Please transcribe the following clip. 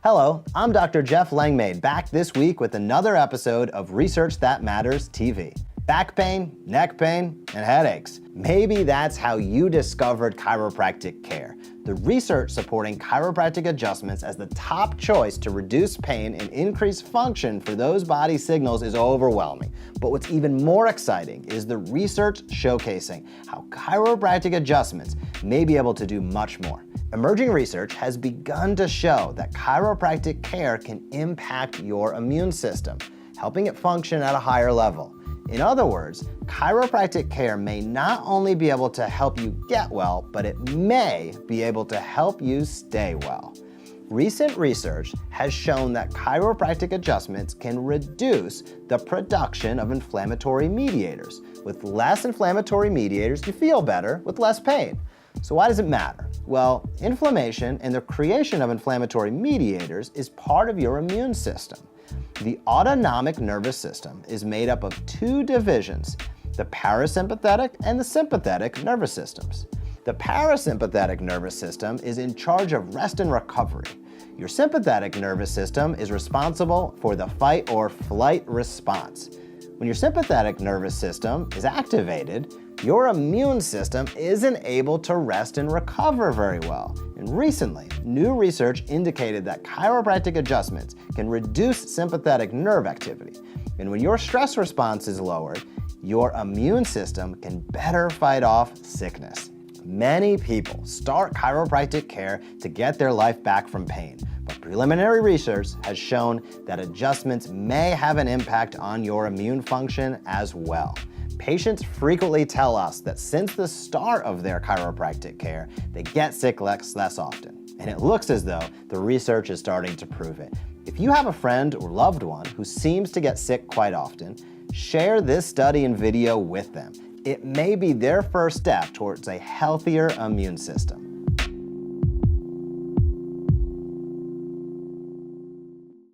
Hello, I'm Dr. Jeff Langmaid, back this week with another episode of Research That Matters TV. Back pain, neck pain, and headaches. Maybe that's how you discovered chiropractic care. The research supporting chiropractic adjustments as the top choice to reduce pain and increase function for those body signals is overwhelming. But what's even more exciting is the research showcasing how chiropractic adjustments may be able to do much more. Emerging research has begun to show that chiropractic care can impact your immune system, helping it function at a higher level. In other words, chiropractic care may not only be able to help you get well, but it may be able to help you stay well. Recent research has shown that chiropractic adjustments can reduce the production of inflammatory mediators. With less inflammatory mediators, you feel better with less pain. So why does it matter? Well, inflammation and the creation of inflammatory mediators is part of your immune system. The autonomic nervous system is made up of two divisions, the parasympathetic and the sympathetic nervous systems. The parasympathetic nervous system is in charge of rest and recovery. Your sympathetic nervous system is responsible for the fight or flight response. When your sympathetic nervous system is activated, your immune system isn't able to rest and recover very well. And recently, new research indicated that chiropractic adjustments can reduce sympathetic nerve activity. And when your stress response is lowered, your immune system can better fight off sickness. Many people start chiropractic care to get their life back from pain, but preliminary research has shown that adjustments may have an impact on your immune function as well. Patients frequently tell us that since the start of their chiropractic care, they get sick less often. And it looks as though the research is starting to prove it. If you have a friend or loved one who seems to get sick quite often, share this study and video with them. It may be their first step towards a healthier immune system.